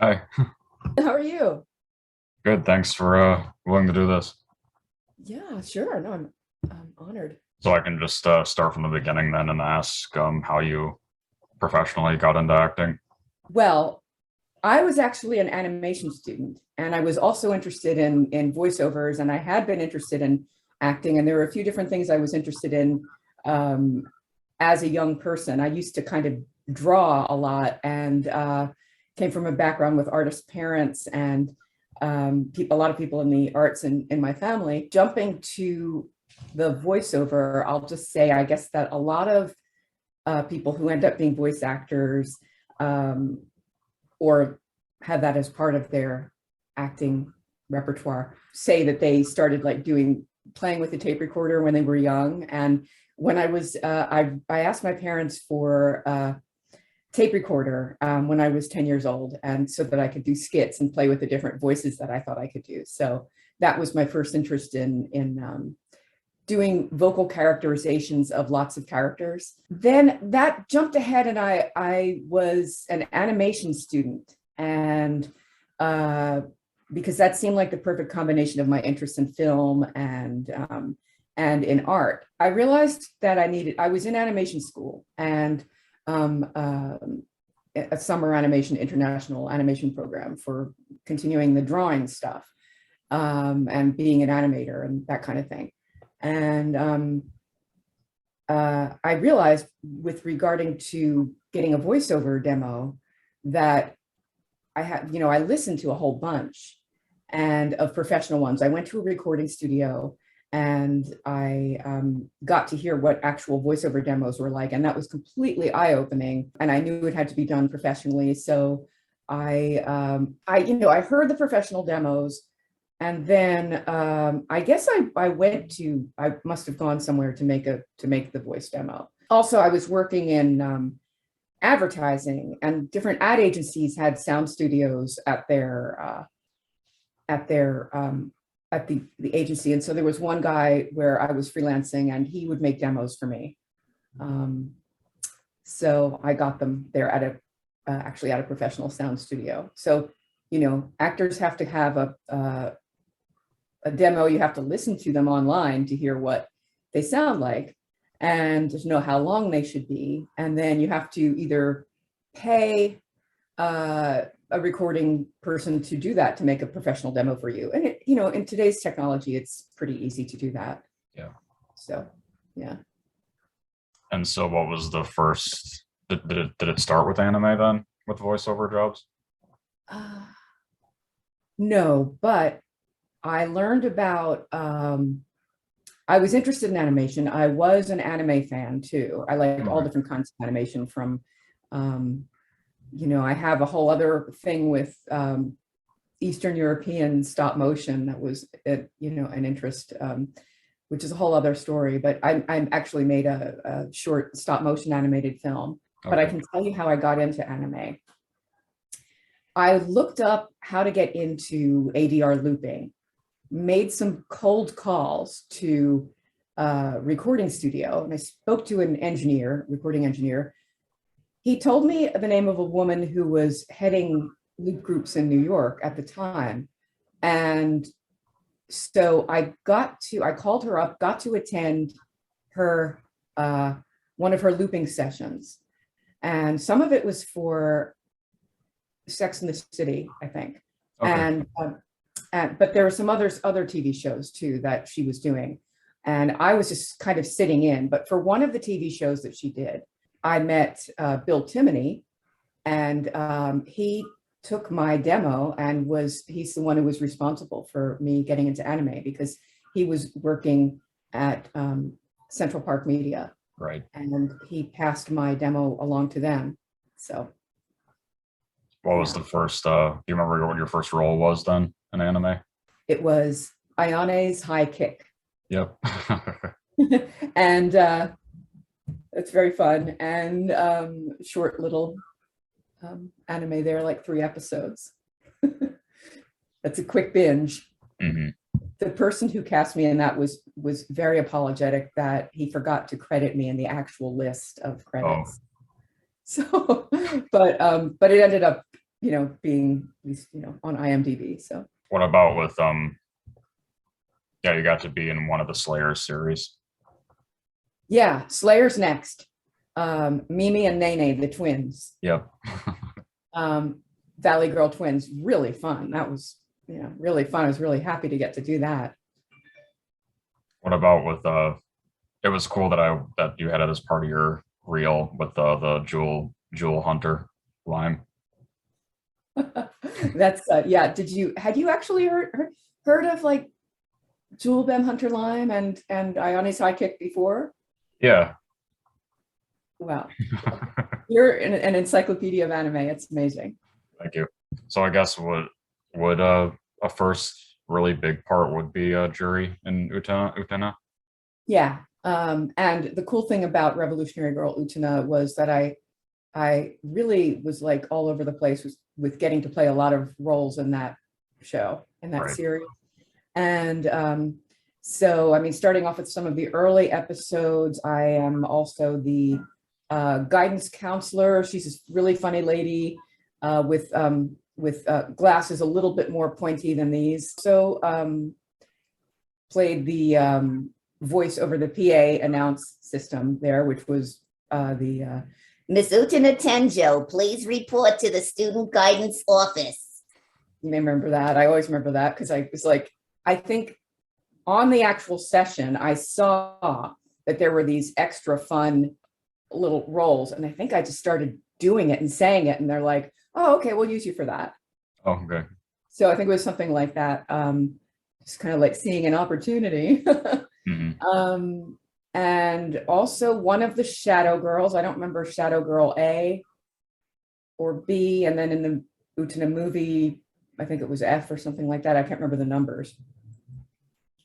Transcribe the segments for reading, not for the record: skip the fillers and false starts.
Hi. How are you? Good. Thanks for willing to do this. Yeah, sure. No, I'm honored. So I can just start from the beginning then and ask how you professionally got into acting. Well, I was actually an animation student, and I was also interested in voiceovers, and I had been interested in acting, and there were a few different things I was interested in um, as a young person. I used to kind of draw a lot, and came from a background with artist parents and a lot of people in the arts in my family. Jumping to the voiceover, I'll just say, I guess that a lot of people who end up being voice actors um, or have that as part of their acting repertoire say that they started like playing with a tape recorder when they were young. And when I asked my parents for a tape recorder when I was 10 years old, and so that I could do skits and play with the different voices that I thought I could do. So that was my first interest in doing vocal characterizations of lots of characters. Then that jumped ahead, and I was an animation student, and because that seemed like the perfect combination of my interest in film and in art. I realized that I was in animation school, and um, um, a summer animation, international animation program for continuing the drawing stuff, and being an animator and that kind of thing. And I realized with regarding to getting a voiceover demo that I listened to a whole bunch and of professional ones. I went to a recording studio and I got to hear what actual voiceover demos were like. And that was completely eye-opening. And I knew it had to be done professionally. So I heard the professional demos, and then I guess I must have gone somewhere to make the voice demo. Also, I was working in advertising, and different ad agencies had sound studios at their at the agency. And so there was one guy where I was freelancing, and he would make demos for me. Um, so I got them there actually at a professional sound studio. So actors have to have a demo. You have to listen to them online to hear what they sound like and to know how long they should be. And then you have to either pay a recording person to do that, to make a professional demo for you. And in today's technology, it's pretty easy to do that. Yeah. So, yeah. And so what was the first did it start with anime then with voiceover jobs? Uh, no, but I learned about I was interested in animation. I was an anime fan too. I like all Okay. different kinds of animation from I have a whole other thing with Eastern European stop motion that was an interest, which is a whole other story. But I actually made a short stop motion animated film. But I Okay. can tell you how I got into anime. I looked up how to get into ADR looping, made some cold calls to a recording studio, and I spoke to an recording engineer. He told me the name of a woman who was heading loop groups in New York at the time. And so I called her up, got to attend her, one of her looping sessions. And some of it was for Sex in the City, I think. Okay. But there were some other TV shows too that she was doing. And I was just kind of sitting in. But for one of the TV shows that she did, I met Bill Timoney, and he took my demo, and he's the one who was responsible for me getting into anime, because he was working at Central Park Media, Right. and he passed my demo along to them. So What was yeah, the first do you remember what your first role was then in anime? it was Ayane's High Kick. Yep. And it's very fun, and short little anime there, like 3 episodes. That's a quick binge. Hmm. The person who cast me in that was very apologetic that he forgot to credit me in the actual list of Oh, credits. So, but it ended up being at least, on IMDb. So What about with yeah, you got to be in one of the Slayer series. yeah, Slayer's next. Mimi and Nene, the twins, Yep. Valley Girl twins, really fun. That was, really fun. I was really happy to get to do that. What about with it was cool that you had it as part of your reel with the jewel hunter lime. That's yeah. Had you actually heard of like Jewel Bem Hunter Lime and Ayane Sidekick before? Yeah. Wow. You're an encyclopedia of anime. It's amazing. Thank you. So I guess would a first really big part would be Juri and Utena. Yeah. And the cool thing about Revolutionary Girl Utina was that I really was like all over the place with getting to play a lot of roles in that show, in that Right. series. And so, I mean, starting off with some of the early episodes, I am also the guidance counselor. She's this really funny lady with glasses a little bit more pointy than these. So played the voice over the PA announce system there, which was the Miss Utina Tenjo, please report to the student guidance office. you may remember that. I always remember that because I was like, I think on the actual session, I saw that there were these extra fun little roles. And I think I just started doing it and saying it. And they're like, oh, okay, we'll use you for that. Oh, okay. So I think it was something like that. Just kind of like seeing an opportunity. And also one of the Shadow Girls, I don't remember Shadow Girl A or B. And then in the Utina movie, I think it was F or something like that. I can't remember the numbers.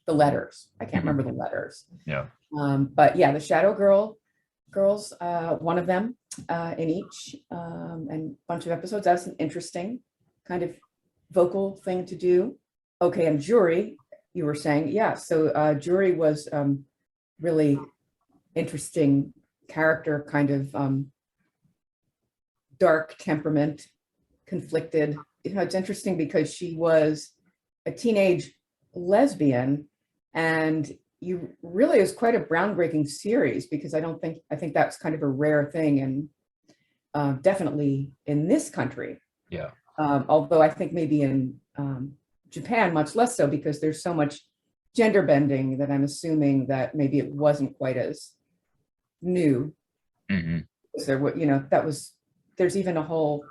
The letters. I can't remember the letters. Yeah. But yeah, the Shadow girls, one of them in each, and a bunch of episodes. That's an interesting kind of vocal thing to do. Okay, and Juri, you were saying, yeah. So Juri was really interesting character, kind of dark temperament, conflicted. It's interesting because she was a teenage lesbian, and you really, it was quite a groundbreaking series because I think that's kind of a rare thing, and definitely in this country. Yeah. Although I think maybe in Japan much less so, because there's so much gender bending that I'm assuming that maybe it wasn't quite as new. There's even a whole,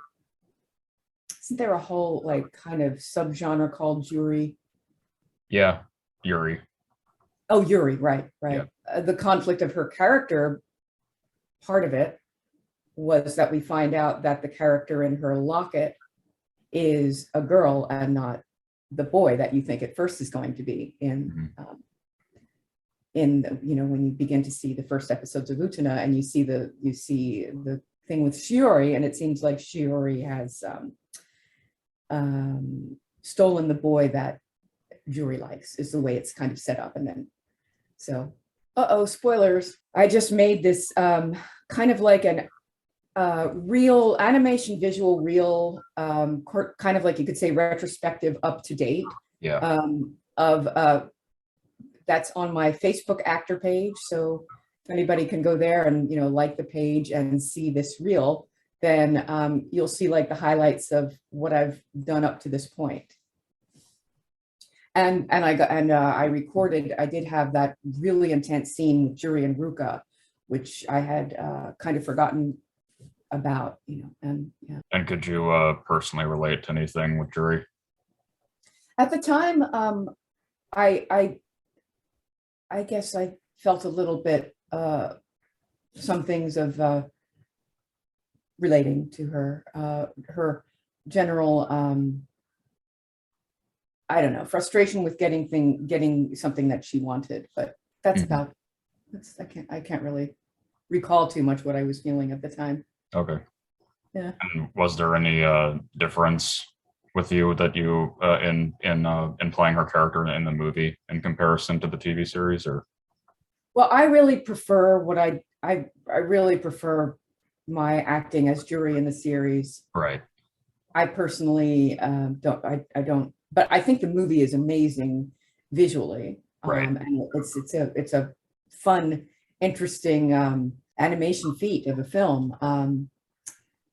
isn't there a whole like kind of subgenre called Juri? Yeah. Yuuri. Oh, Yuuri, right. Yeah. The conflict of her character, part of it was that we find out that the character in her locket is a girl and not the boy that you think at first is going to be in when you begin to see the first episodes of Utena, and you see the thing with Shiori, and it seems like Shiori has stolen the boy that Juri likes, is the way it's kind of set up. And then spoilers. I just made this kind of like an real animation visual reel, kind of like you could say retrospective up to date. Yeah. Of that's on my Facebook actor page. So if anybody can go there and like the page and see this reel, then you'll see like the highlights of what I've done up to this point. And I recorded. I did have that really intense scene with Juri and Ruka, which I had kind of forgotten about, and yeah. And could you personally relate to anything with Juri? At the time, I guess I felt a little bit some things of relating to her general I don't know, frustration with getting something that she wanted, but that's about. I can't really recall too much what I was feeling at the time. Okay. Yeah. And was there any difference with you that you in playing her character in the movie in comparison to the TV series, or? Well, I really prefer I really prefer my acting as Juri in the series. Right. I personally I don't, but I think the movie is amazing visually. Right. And it's a fun, interesting animation feat of a film.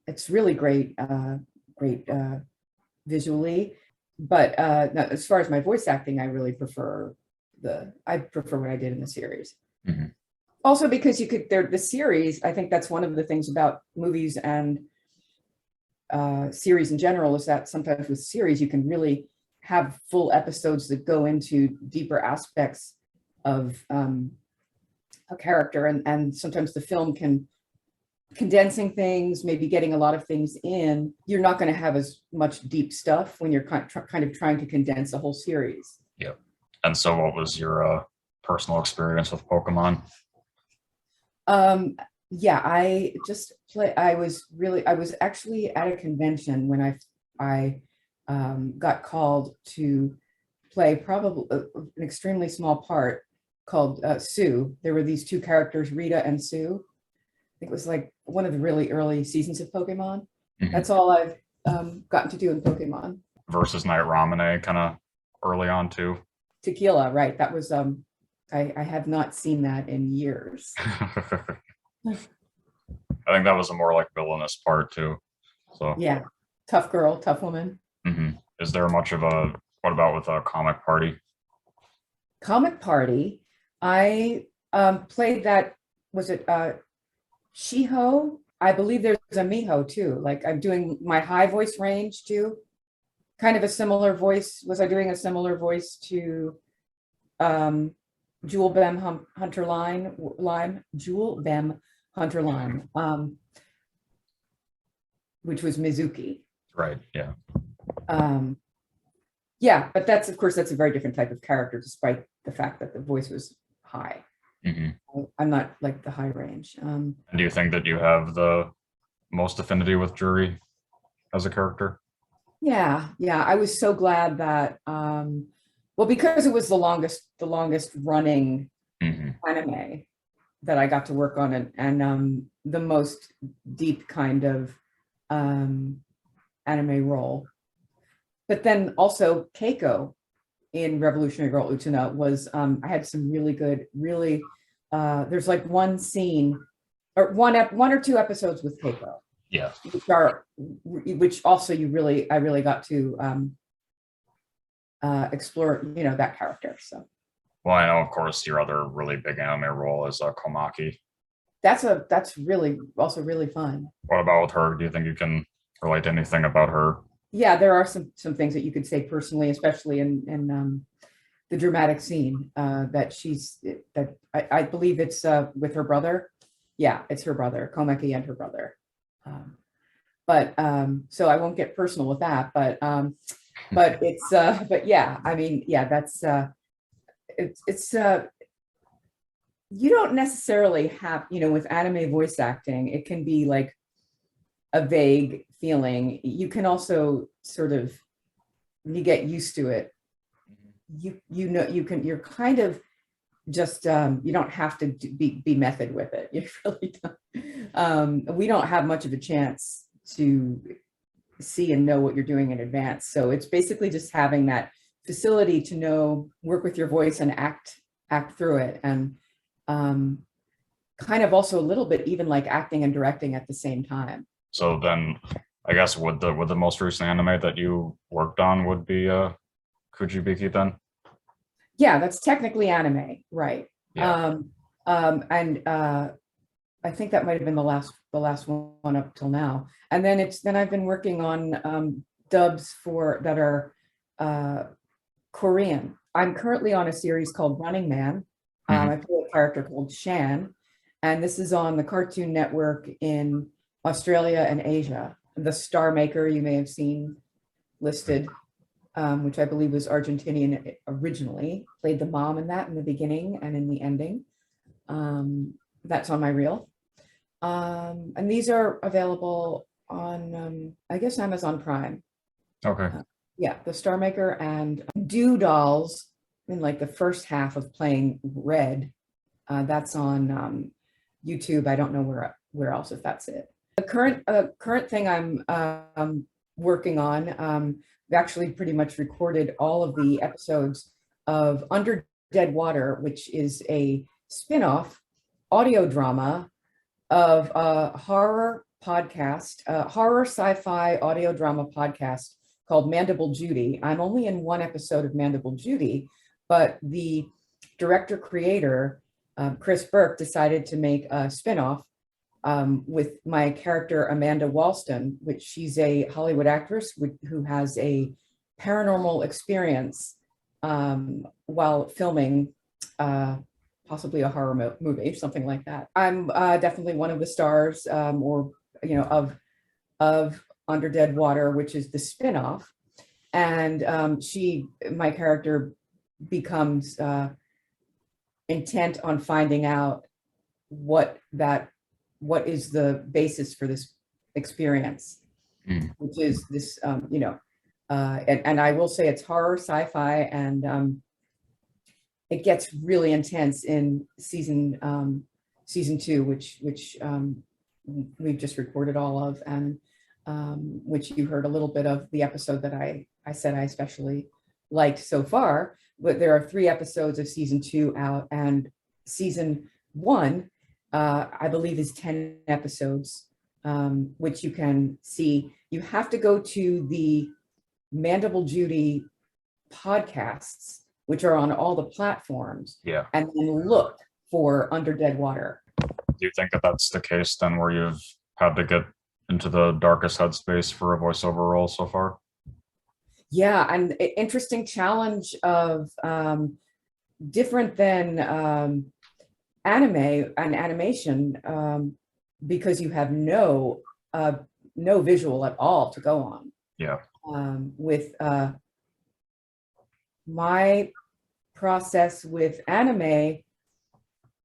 It's really great visually. But no, as far as my voice acting, I really prefer what I did in the series. Mhm. Also because you could, the series, I think that's one of the things about movies and series in general, is that sometimes with series you can really have full episodes that go into deeper aspects of a character, and sometimes the film can condensing things, maybe getting a lot of things in. You're not going to have as much deep stuff when you're kind of trying to condense a whole series. Yep. And so, what was your personal experience with Pokemon? Yeah, I was actually at a convention when I got called to play probably an extremely small part called Sue. There were these two characters, Rita and Sue. I think it was like one of the really early seasons of Pokemon. Mhm. That's all I've gotten to do in Pokemon. Versus Night Ramune, kind of early on too. Tequila, right? That was I have not seen that in years. I think that was a more like villainous part too. So Yeah, tough girl, tough woman. Is there much of a what about with a comic party? Comic Party. I played that. Was it Shiho? I believe there's a Miho too. Like I'm doing my high voice range too. Kind of a similar voice. Was I doing a similar voice to um, Jewel Bem Hunter Jewel Bem Hunter Line, which was Mizuki. Right. Yeah. Um, yeah, but that's, of course, that's a very different type of character, despite the fact that the voice was high. hmm I'm not like the high range. And do you think that you have the most affinity with Juri as a character? Yeah, I was so glad that, well, because it was the longest running hmm anime that I got to work on it, and the most deep kind of anime role. But then also Keiko in Revolutionary Girl Utena was, I had some really good, really, there's like one scene or one or two episodes with Keiko, Yeah. which also I really got to explore, that character. So Well, I know, of course, your other really big anime role is Komaki. that's really also really fun. What about with her? Do you think you can relate to anything about her? Yeah, there are some things that you could say personally, especially in the dramatic scene that I believe it's with her brother. Yeah, it's her brother, Komaki, and her brother. So I won't get personal with that, but it's but yeah, I mean, yeah, that's it's you don't necessarily have, with anime voice acting, it can be like a vague feeling. You can also sort of, when you get used to it, you're kind of just you don't have to be method with it. You really don't. We don't have much of a chance to see and know what you're doing in advance. So it's basically just having that facility to work with your voice and act through it, and kind of also a little bit even like acting and directing at the same time. So then, I guess would the most recent anime that you worked on would be Kujibiki then? Yeah, that's technically anime, right? Yeah. And I think that might have been the last one up till now. And then I've been working on dubs that are Korean. I'm currently on a series called Running Man. I play a character called Shan, and this is on the Cartoon Network in Australia and Asia. The Star Maker, you may have seen listed, which I believe was Argentinian originally, played the mom in that in the beginning and in the ending. That's on my reel. And these are available on, I guess, Amazon Prime. Okay. Yeah, the Star Maker and Do Dolls in like the first half of playing Red. That's on YouTube. I don't know where else, if that's it. The current thing I'm working on. We actually pretty much recorded all of the episodes of Under Dead Water, which is a spin-off audio drama of a horror podcast, a horror sci-fi audio drama podcast called Mandible Judy. I'm only in one episode of Mandible Judy, but the director creator, Chris Burke, decided to make a spin-off with my character Amanda Walston, which she's a Hollywood actress who has a paranormal experience while filming possibly a horror movie, something like that. I'm definitely one of the stars, or of Under Dead Water, which is the spinoff, and my character becomes intent on finding out what is the basis for this experience, which is this, and I will say it's horror, sci-fi, and it gets really intense in season 2, which we've just recorded all of, and which you heard a little bit of the episode that I said I especially liked so far. But there are 3 episodes of season 2 out, and season 1, I believe, is 10 episodes, which you can see. You have to go to the Mandible Judy podcasts, which are on all the platforms, and then look for Under Dead Water. Do you think that that's the case then, where you've had to get into the darkest headspace for a voiceover role so far? Yeah, and interesting challenge of different than anime and animation, because you have no visual at all to go on. Yeah. With my process with anime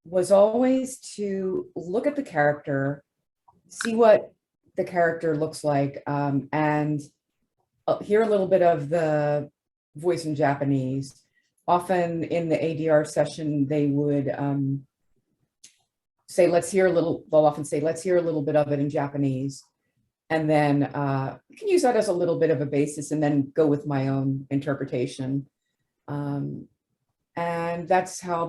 was always to look at the character, see what the character looks like, and hear a little bit of the voice in Japanese. Often in the ADR session, they would say, they'll often say, let's hear a little bit of it in Japanese. And then you can use that as a little bit of a basis and then go with my own interpretation. And that's how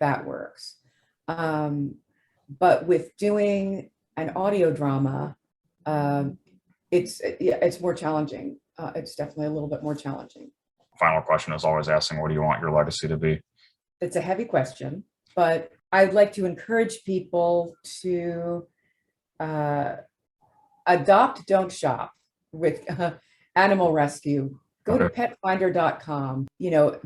that works. But with doing an audio drama, it's more challenging. It's definitely a little bit more challenging. Final question is always asking, what do you want your legacy to be? It's a heavy question, but I'd like to encourage people to adopt, don't shop with animal rescue. Go to petfinder.com,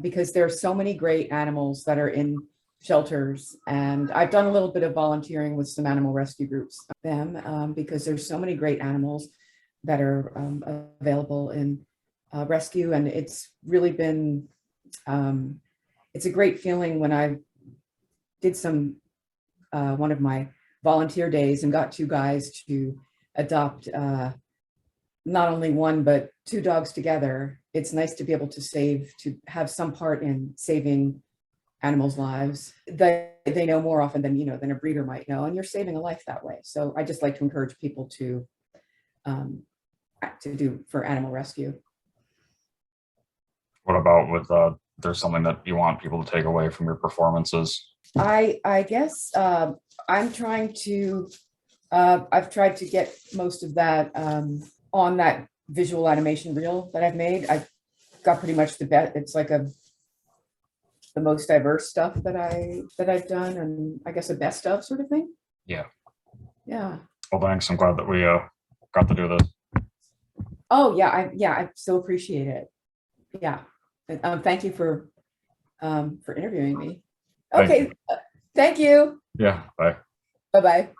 because there are so many great animals that are in shelters. And I've done a little bit of volunteering with some animal rescue groups, because there's so many great animals that are available in rescue. And it's really been, it's a great feeling when I did one of my volunteer days and got 2 guys to adopt not only 1, but 2 dogs together. It's nice to be able to have some part in saving animals' lives that they know more often than a breeder might know, and you're saving a life that way. So I just like to encourage people to do for animal rescue. What about with there's something that you want people to take away from your performances? I guess I'm trying to I've tried to get most of that on that visual animation reel that I've made. I've got pretty much the best. It's like the most diverse stuff that I've done, and I guess a best of sort of thing. Yeah. Yeah. Well, thanks. I'm glad that we got to do this. Oh yeah, I so appreciate it. Yeah. Thank you for interviewing me. Okay. Thank you. Yeah. Bye. Bye-bye.